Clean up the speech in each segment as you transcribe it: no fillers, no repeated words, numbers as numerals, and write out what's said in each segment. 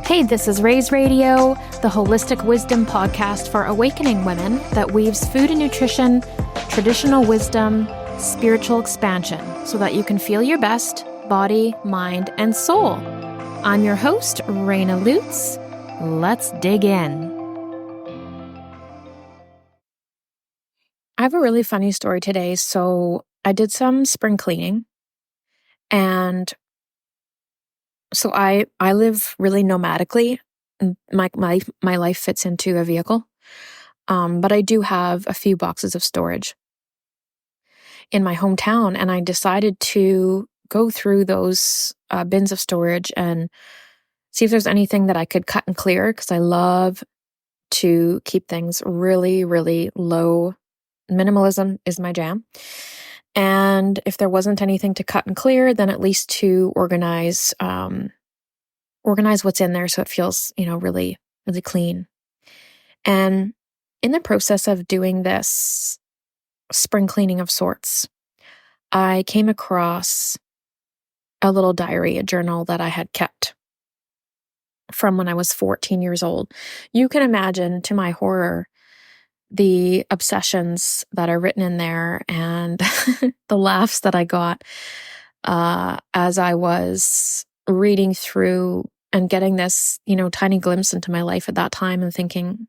Hey, this is Raise Radio, the holistic wisdom podcast for awakening women that weaves food and nutrition, traditional wisdom, spiritual expansion, so that you can feel your best, body, mind, and soul. I'm your host, Raina Lutz. Let's dig in. I have a really funny story today. So I did some spring cleaning, and so I live really nomadically. My life fits into a vehicle, but I do have a few boxes of storage in my hometown, and I decided to go through those bins of storage and see if there's anything that I could cut and clear, because I love to keep things really, really low. Minimalism is my jam. And if there wasn't anything to cut and clear, then at least to organize what's in there so it feels, really, really clean. And in the process of doing this spring cleaning of sorts, I came across a little diary, a journal that I had kept from when I was 14 years old. You can imagine, to my horror, the obsessions that are written in there and the laughs that I got as I was reading through and getting this, tiny glimpse into my life at that time and thinking,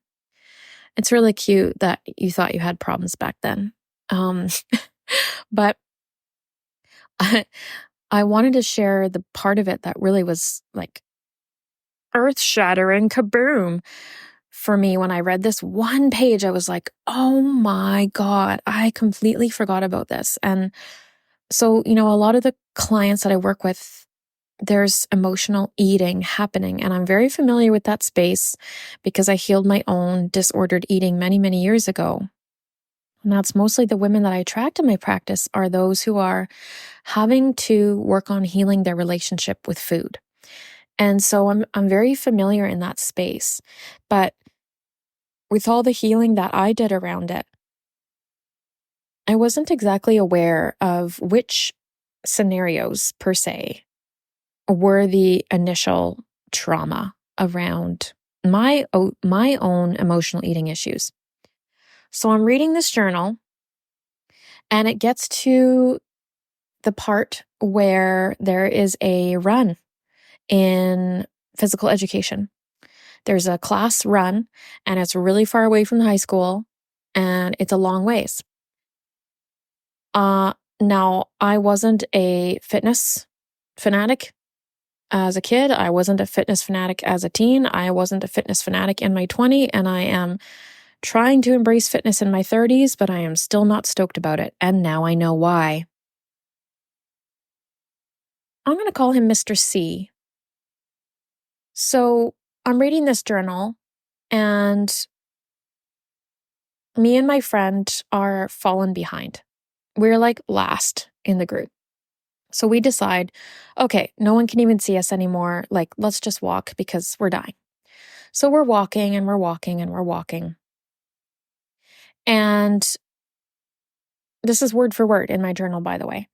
it's really cute that you thought you had problems back then. But I wanted to share the part of it that really was like earth-shattering, kaboom. For me, when I read this one page, I was like, oh my God, I completely forgot about this. And so, a lot of the clients that I work with, there's emotional eating happening. And I'm very familiar with that space because I healed my own disordered eating many, many years ago. And that's mostly the women that I attract in my practice are those who are having to work on healing their relationship with food. And so I'm very familiar in that space. But with all the healing that I did around it, I wasn't exactly aware of which scenarios per se were the initial trauma around my own emotional eating issues. So I'm reading this journal, and it gets to the part where there is a run in physical education. There's a class run, and it's really far away from the high school, and it's a long ways. Now, I wasn't a fitness fanatic as a kid. I wasn't a fitness fanatic as a teen. I wasn't a fitness fanatic in my 20s, and I am trying to embrace fitness in my 30s, but I am still not stoked about it, and now I know why. I'm going to call him Mr. C. So I'm reading this journal, and me and my friend are fallen behind. We're like last in the group. So we decide, okay, no one can even see us anymore. Like, let's just walk because we're dying. So we're walking and we're walking and we're walking. And this is word for word in my journal, by the way.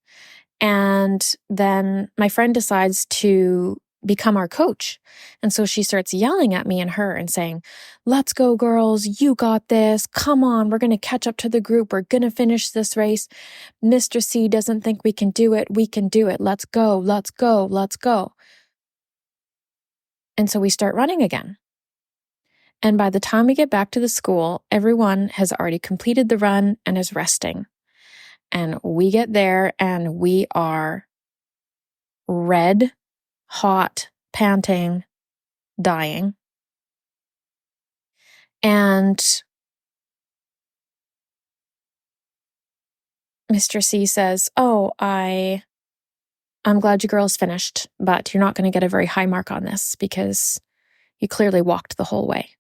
And then my friend decides to become our coach. And so she starts yelling at me and her and saying, let's go, girls. You got this. Come on. We're going to catch up to the group. We're going to finish this race. Mr. C doesn't think we can do it. We can do it. Let's go. Let's go. Let's go. And so we start running again. And by the time we get back to the school, everyone has already completed the run and is resting. And we get there and we are red, hot, panting, dying. And Mr. C says, oh, I'm glad you girls finished, but you're not going to get a very high mark on this because you clearly walked the whole way.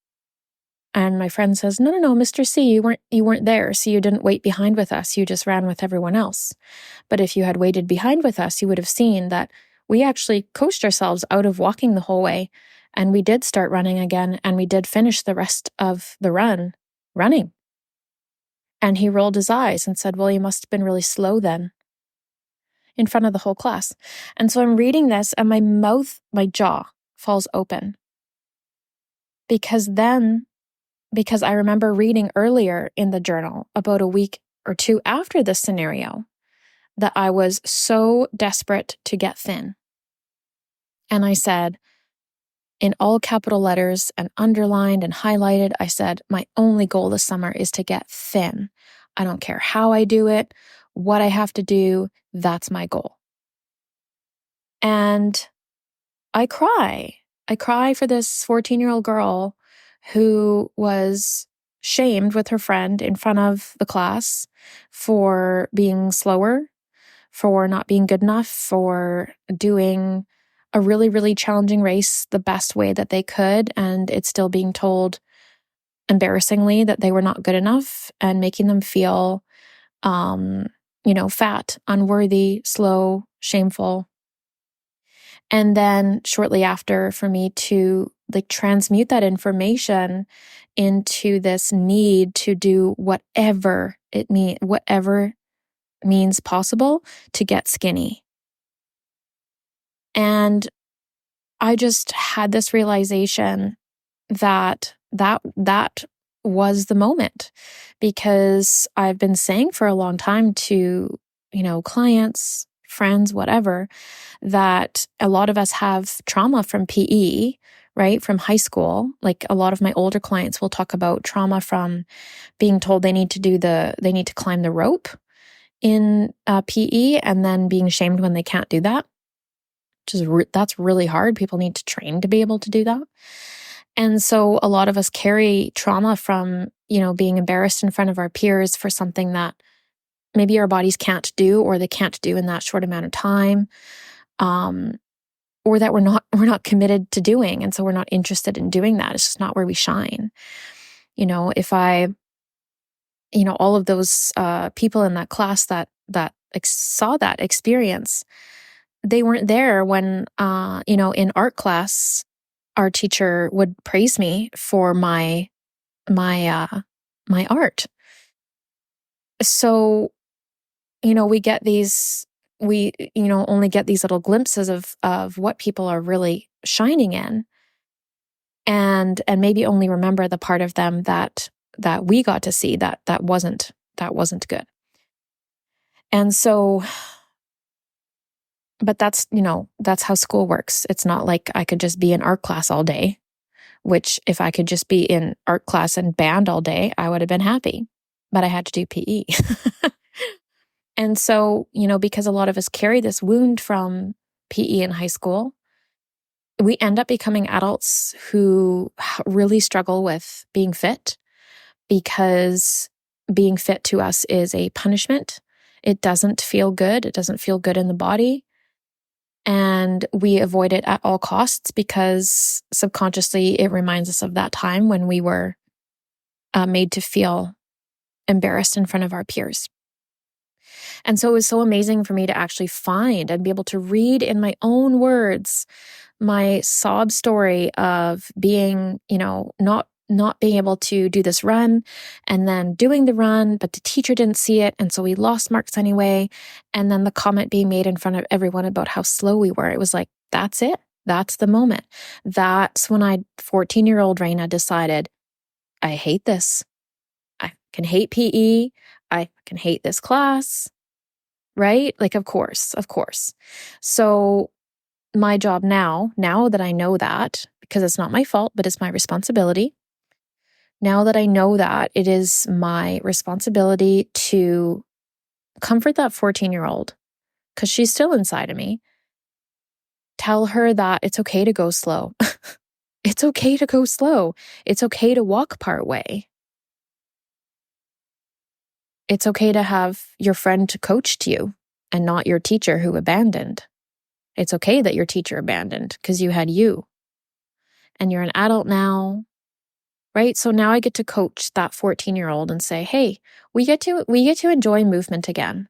And my friend says, no, Mr. C, you weren't there, so you didn't wait behind with us. You just ran with everyone else. But if you had waited behind with us, you would have seen that we actually coached ourselves out of walking the whole way, and we did start running again, and we did finish the rest of the run running. And he rolled his eyes and said, well, you must have been really slow then, in front of the whole class. And so I'm reading this, and my jaw falls open. because I remember reading earlier in the journal about a week or two after this scenario that I was so desperate to get thin. And I said, in all capital letters and underlined and highlighted, I said, my only goal this summer is to get thin. I don't care how I do it, what I have to do, that's my goal. And I cry. I cry for this 14-year-old girl who was shamed with her friend in front of the class for being slower, for not being good enough, for doing a really, really challenging race the best way that they could, and it's still being told embarrassingly that they were not good enough and making them feel, fat, unworthy, slow, shameful. And then shortly after, for me to transmute that information into this need to do whatever means possible to get skinny. And I just had this realization that was the moment, because I've been saying for a long time to, clients, friends, whatever, that a lot of us have trauma from PE, right? From high school. Like a lot of my older clients will talk about trauma from being told they need to climb the rope in PE and then being shamed when they can't do that. That's really hard. People need to train to be able to do that. And so a lot of us carry trauma from, being embarrassed in front of our peers for something that maybe our bodies can't do, or they can't do in that short amount of time, or that we're not committed to doing. And so we're not interested in doing that. It's just not where we shine. If all of those people in that class that saw that experience, they weren't there when, in art class, our teacher would praise me for my art. So, we get only get these little glimpses of what people are really shining in, and maybe only remember the part of them that we got to see that wasn't good. And so, but that's how school works. It's not like I could just be in art class all day, which if I could just be in art class and band all day, I would have been happy, but I had to do PE. And so, because a lot of us carry this wound from PE in high school, we end up becoming adults who really struggle with being fit, because being fit to us is a punishment. It doesn't feel good. It doesn't feel good in the body. And we avoid it at all costs because subconsciously it reminds us of that time when we were made to feel embarrassed in front of our peers. And so it was so amazing for me to actually find and be able to read in my own words my sob story of being, not being able to do this run, and then doing the run, but the teacher didn't see it. And so we lost marks anyway. And then the comment being made in front of everyone about how slow we were. It was like, that's it. That's the moment. That's when 14-year-old Raina decided, I hate this. I can hate PE. I can hate this class, right? Like, of course. So my job now that I know that, because it's not my fault, but it's my responsibility. Now that I know that, it is my responsibility to comfort that 14-year-old, because she's still inside of me. Tell her that it's okay to go slow. It's okay to go slow. It's okay to walk part way. It's okay to have your friend to coach to you and not your teacher who abandoned. It's okay that your teacher abandoned because you had you. And you're an adult now, right? So now I get to coach that 14-year-old and say, hey, we get to enjoy movement again.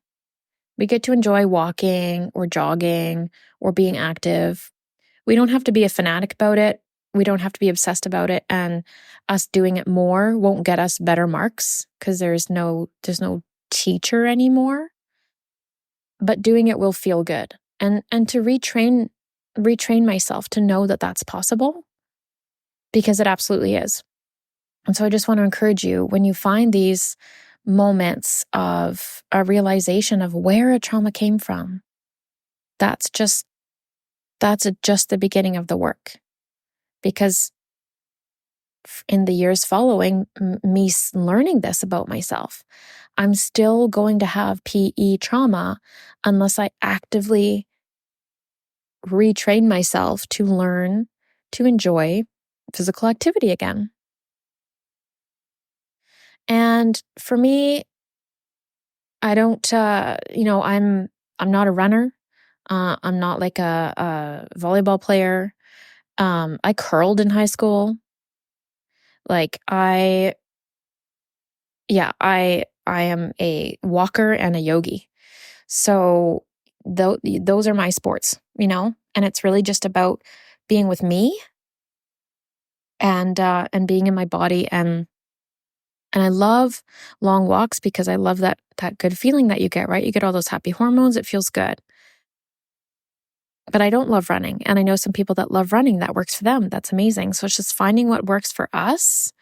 We get to enjoy walking or jogging or being active. We don't have to be a fanatic about it. We don't have to be obsessed about it. And us doing it more won't get us better marks because there's no teacher anymore. But doing it will feel good. And to retrain myself to know that that's possible. because it absolutely is. And so I just want to encourage you, when you find these moments of a realization of where a trauma came from, that's just the beginning of the work. Because in the years following me learning this about myself, I'm still going to have PE trauma unless I actively retrain myself to learn to enjoy physical activity again. And for me, I don't, I'm not a runner. I'm not like a volleyball player. I curled in high school. Like I am a walker and a yogi. So those are my sports, and it's really just about being with me and being in my body. And I love long walks because I love that good feeling that you get, right? You get all those happy hormones. It feels good. But I don't love running. And I know some people that love running. That works for them. That's amazing. So it's just finding what works for us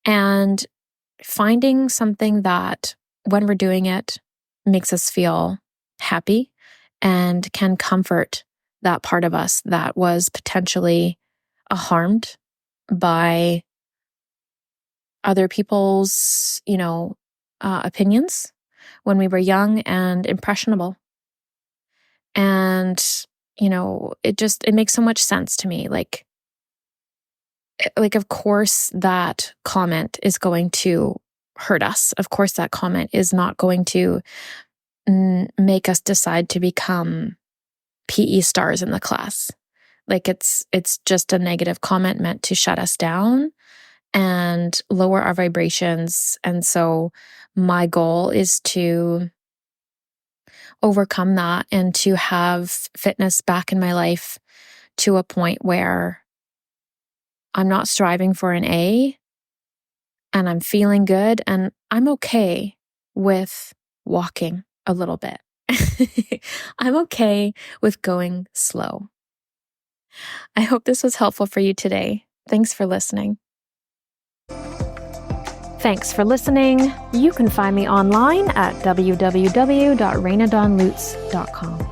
and finding something that when we're doing it makes us feel happy and can comfort that part of us that was potentially harmed by other people's, opinions when we were young and impressionable. And, it makes so much sense to me. Like, of course, that comment is going to hurt us. Of course, that comment is not going to make us decide to become PE stars in the class. Like it's just a negative comment meant to shut us down and lower our vibrations. And so my goal is to overcome that and to have fitness back in my life to a point where I'm not striving for an A and I'm feeling good and I'm okay with walking a little bit. I'm okay with going slow. I hope this was helpful for you today. Thanks for listening. Thanks for listening. You can find me online at www.rainadonlutz.com.